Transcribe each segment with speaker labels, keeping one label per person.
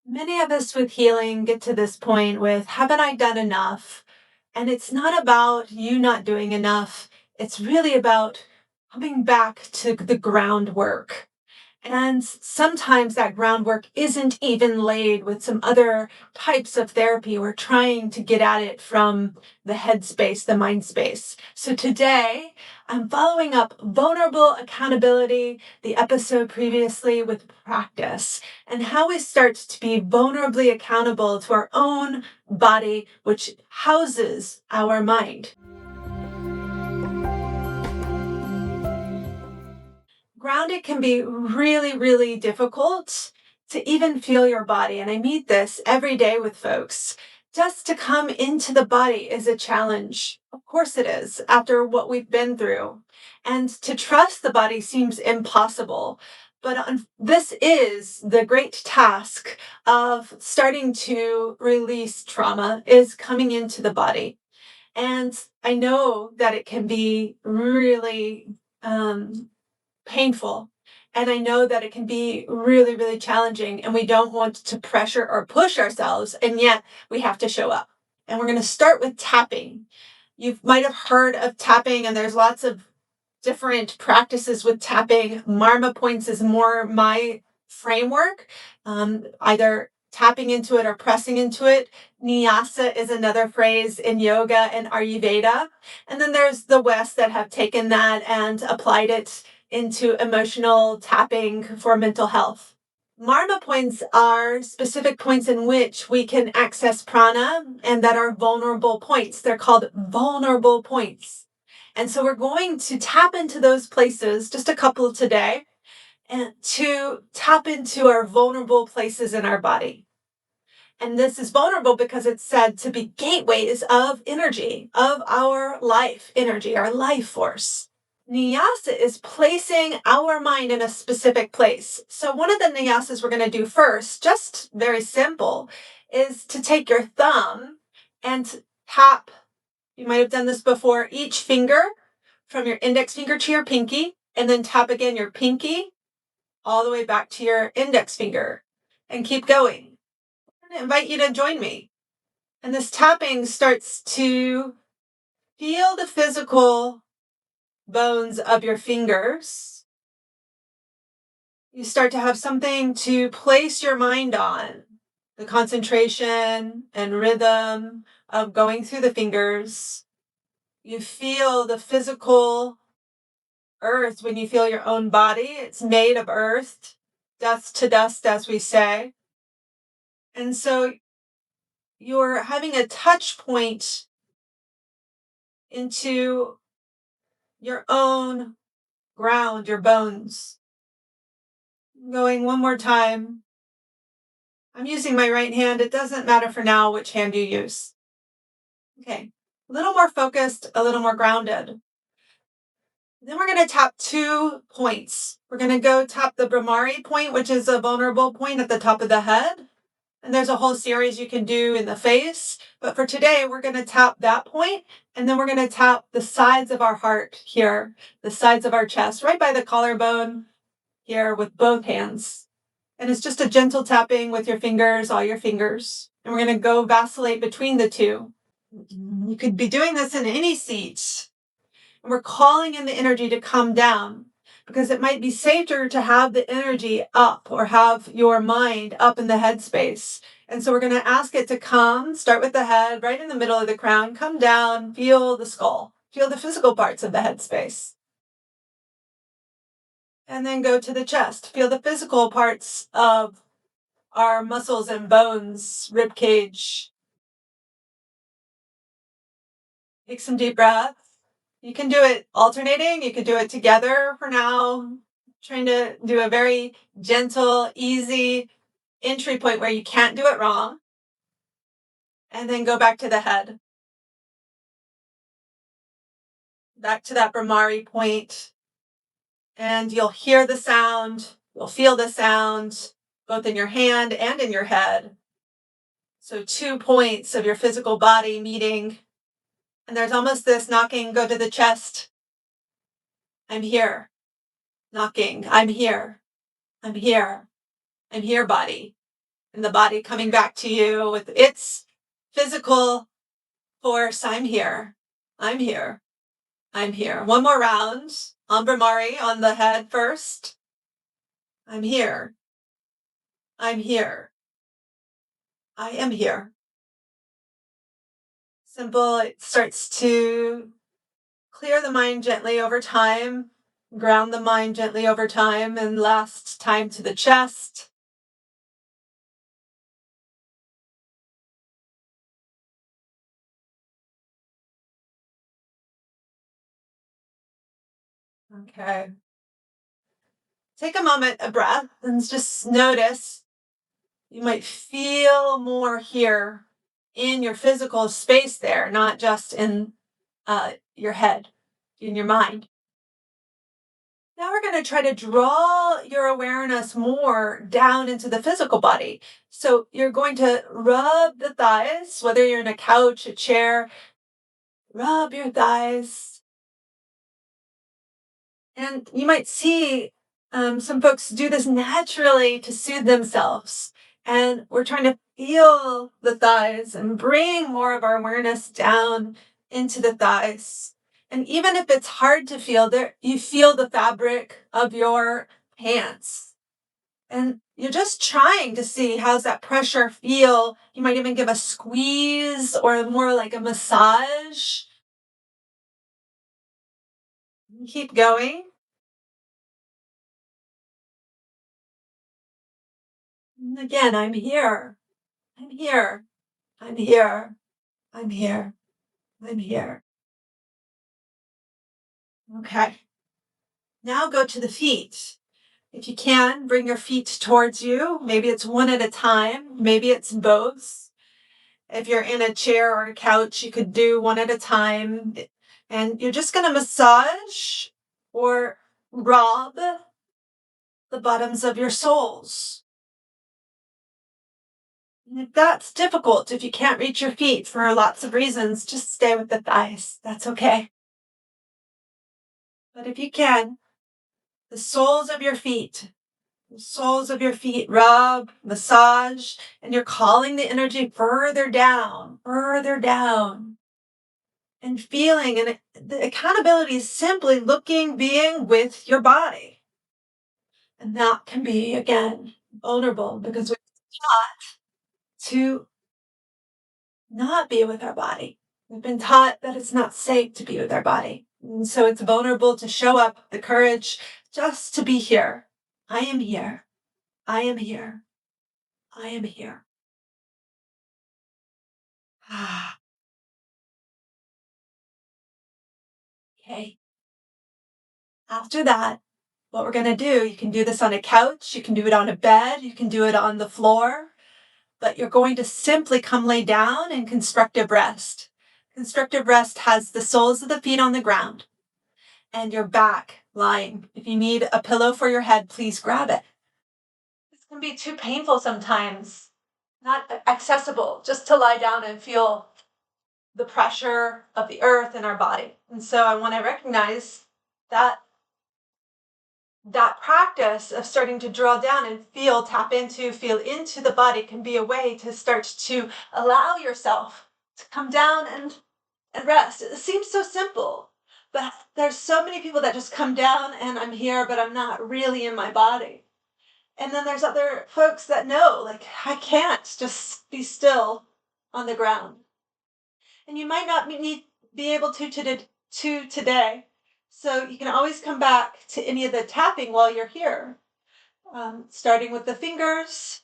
Speaker 1: Many of us with healing get to this point with, haven't I done enough? And it's not about you not doing enough. It's really about coming back to the groundwork. And sometimes that groundwork isn't even laid with some other types of therapy. We're trying to get at it from the headspace, the mind space. So today, I'm following up vulnerable accountability, the episode previously with practice, and how we start to be vulnerably accountable to our own body, which houses our mind. Grounded can be really, really difficult to even feel your body. And I meet this every day with folks. Just to come into the body is a challenge. Of course it is, after what we've been through. And to trust the body seems impossible. But this is the great task of starting to release trauma, is coming into the body. And I know that it can be really painful. And I know that it can be really, really challenging, and we don't want to pressure or push ourselves, and yet we have to show up. And we're going to start with tapping. You might have heard of tapping, and there's lots of different practices with tapping. Marma points is more my framework, either tapping into it or pressing into it. Nyasa is another phrase in yoga and Ayurveda. And then there's the West that have taken that and applied it into emotional tapping for mental health. Marma points are specific points in which we can access prana and that are vulnerable points. They're called vulnerable points. And so we're going to tap into those places, just a couple today, and to tap into our vulnerable places in our body. And this is vulnerable because it's said to be gateways of energy, of our life energy, our life force. Nyasa is placing our mind in a specific place. So one of the nyasas we're going to do first, just very simple, is to take your thumb and tap. You might have done this before, each finger from your index finger to your pinky, and then tap again your pinky all the way back to your index finger, and keep going. I'm going to invite you to join me. And this tapping starts to feel the physical bones of your fingers. You start to have something to place your mind on, the concentration and rhythm of going through the fingers. You feel the physical earth when you feel your own body. It's made of earth, dust to dust, as we say. And so you're having a touch point into your own ground, your bones. Going one more time. I'm using my right hand. It doesn't matter for now which hand you use. Okay. A little more focused, a little more grounded. Then we're going to tap 2 points. We're going to go tap the Brahmari point, which is a vulnerable point at the top of the head. And there's a whole series you can do in the face. But for today, we're going to tap that point, and then we're going to tap the sides of our heart here, the sides of our chest, right by the collarbone here with both hands. And it's just a gentle tapping with your fingers, all your fingers. And we're going to go vacillate between the two. You could be doing this in any seat. And we're calling in the energy to come down, because it might be safer to have the energy up or have your mind up in the headspace. And so we're going to ask it to come, start with the head, right in the middle of the crown, come down, feel the skull, feel the physical parts of the headspace. And then go to the chest, feel the physical parts of our muscles and bones, rib cage. Take some deep breaths. You can do it alternating. You could do it together for now. Trying to do a very gentle, easy entry point where you can't do it wrong. And then go back to the head. Back to that Brahmari point. And you'll hear the sound. You'll feel the sound, both in your hand and in your head. So 2 points of your physical body meeting. And there's almost this knocking, go to the chest. I'm here. Knocking. I'm here. I'm here. I'm here, body. and the body coming back to you with its physical force. I'm here. I'm here. I'm here. One more round. Ombre Mari on the head first. I'm here. I'm here. I am here. Simple. It starts to clear the mind gently over time, ground the mind gently over time, and last time to the chest. Okay. Take a moment, a breath, and just notice you might feel more here in your physical space there, not just in your head, in your mind. Now we're going to try to draw your awareness more down into the physical body. So you're going to rub the thighs, whether you're in a couch, a chair, rub your thighs. And you might see some folks do this naturally to soothe themselves. And we're trying to feel the thighs and bring more of our awareness down into the thighs. And even if it's hard to feel there, you feel the fabric of your pants. And you're just trying to see how's that pressure feel. You might even give a squeeze or more like a massage. Keep going. And again, I'm here. I'm here. I'm here. I'm here. I'm here. Okay. Now go to the feet. If you can, bring your feet towards you. Maybe it's one at a time. Maybe it's both. If you're in a chair or a couch, you could do one at a time. And you're just going to massage or rub the bottoms of your soles. And if that's difficult, if you can't reach your feet for lots of reasons, just stay with the thighs. That's okay. But if you can, the soles of your feet, rub, massage, and you're calling the energy further down, and feeling. And the accountability is simply looking, being with your body. And that can be, again, vulnerable because we're taught to not be with our body. We've been taught that it's not safe to be with our body. And so it's vulnerable to show up, the courage just to be here. I am here. I am here. I am here. Okay. After that, what we're going to do, you can do this on a couch, you can do it on a bed, you can do it on the floor, but you're going to simply come lay down in constructive rest. Constructive rest has the soles of the feet on the ground and your back lying. If you need a pillow for your head, please grab it. This can be too painful sometimes, not accessible, just to lie down and feel the pressure of the earth in our body. And so I want to recognize that practice of starting to draw down and feel into the body can be a way to start to allow yourself to come down and rest. It seems so simple, but there's so many people that just come down and I'm here, but I'm not really in my body. And then there's other folks that know, like, I can't just be still on the ground. And you might not be able to today. So you can always come back to any of the tapping while you're here, starting with the fingers,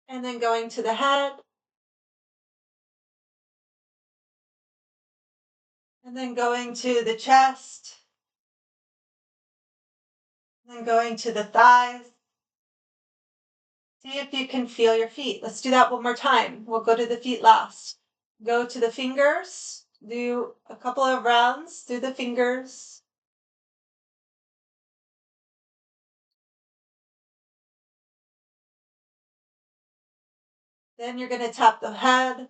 Speaker 1: and then going to the head, and then going to the chest, and then going to the thighs. See if you can feel your feet. Let's do that one more time. We'll go to the feet last. Go to the fingers. Do a couple of rounds through the fingers. Then you're going to tap the head.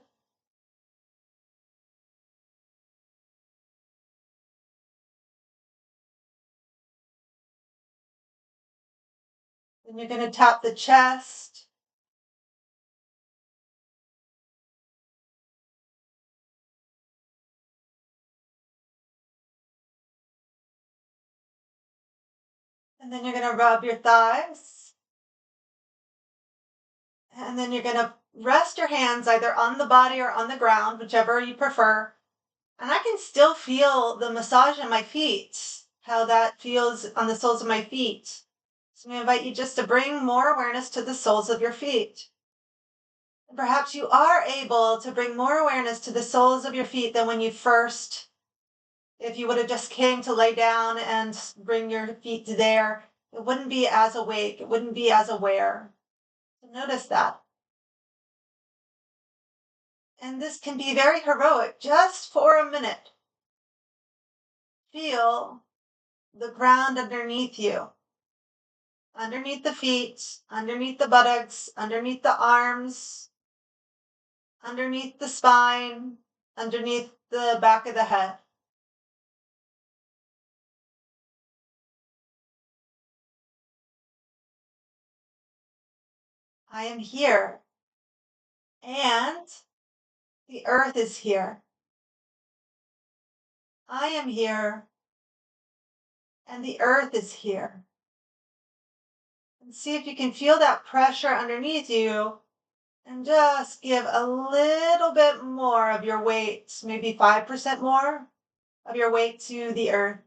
Speaker 1: Then you're going to tap the chest. And then you're going to rub your thighs. And then you're going to rest your hands either on the body or on the ground, whichever you prefer. And I can still feel the massage in my feet, how that feels on the soles of my feet. So I invite you just to bring more awareness to the soles of your feet. And perhaps you are able to bring more awareness to the soles of your feet than when you first, if you would have just came to lay down and bring your feet there, it wouldn't be as awake, it wouldn't be as aware. So notice that. And this can be very heroic, just for a minute. Feel the ground underneath you, underneath the feet, underneath the buttocks, underneath the arms, underneath the spine, underneath the back of the head. I am here, and the earth is here. I am here, and the earth is here. And see if you can feel that pressure underneath you, and just give a little bit more of your weight, maybe 5% more of your weight to the earth.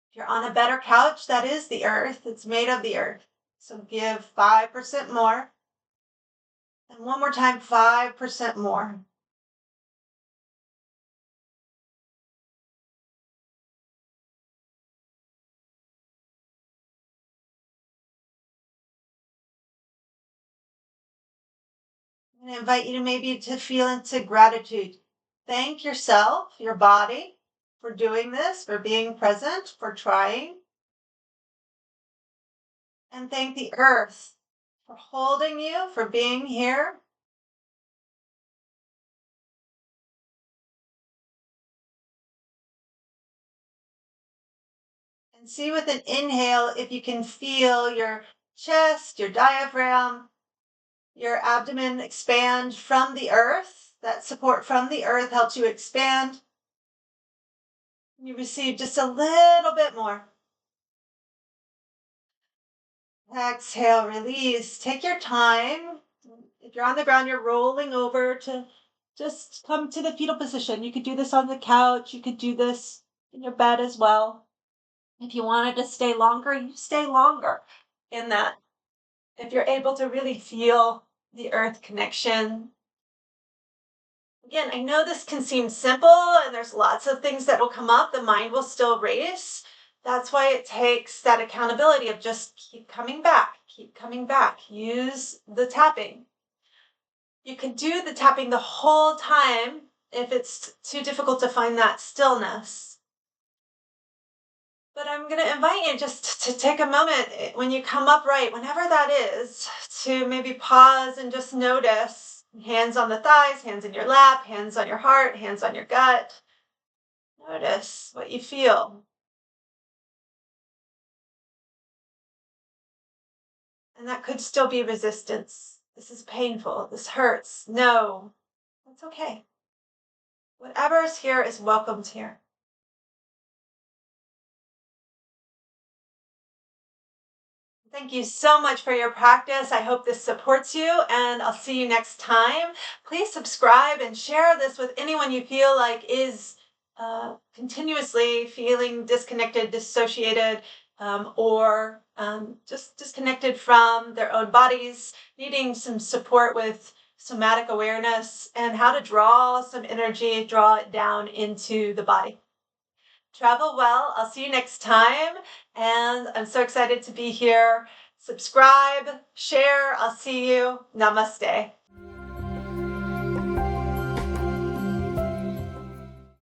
Speaker 1: If you're on a better couch, that is the earth. It's made of the earth. So give 5% more. And one more time, 5% more. I'm going to invite you to maybe to feel into gratitude. Thank yourself, your body, for doing this, for being present, for trying. And thank the earth for holding you, for being here. And see with an inhale if you can feel your chest, your diaphragm, your abdomen expand from the earth. That support from the earth helps you expand. You receive just a little bit more. Exhale, release. Take your time. If you're on the ground, you're rolling over to just come to the fetal position. You could do this on the couch. You could do this in your bed as well. If you wanted to stay longer, you stay longer in that. If you're able to really feel the earth connection. Again, I know this can seem simple and there's lots of things that will come up. The mind will still race. That's why it takes that accountability of just keep coming back, keep coming back. Use the tapping. You can do the tapping the whole time if it's too difficult to find that stillness. But I'm going to invite you just to take a moment when you come upright, whenever that is, to maybe pause and just notice. Hands on the thighs, hands in your lap, hands on your heart, hands on your gut. Notice what you feel. And that could still be resistance. This is painful. This hurts. No, that's okay. Whatever is here is welcomed here. Thank you so much for your practice. I hope this supports you, and I'll see you next time. Please subscribe and share this with anyone you feel like is continuously feeling disconnected, dissociated, or just disconnected from their own bodies, needing some support with somatic awareness and how to draw some energy, draw it down into the body. Travel well. I'll see you next time. And I'm so excited to be here. Subscribe, share. I'll see you. Namaste.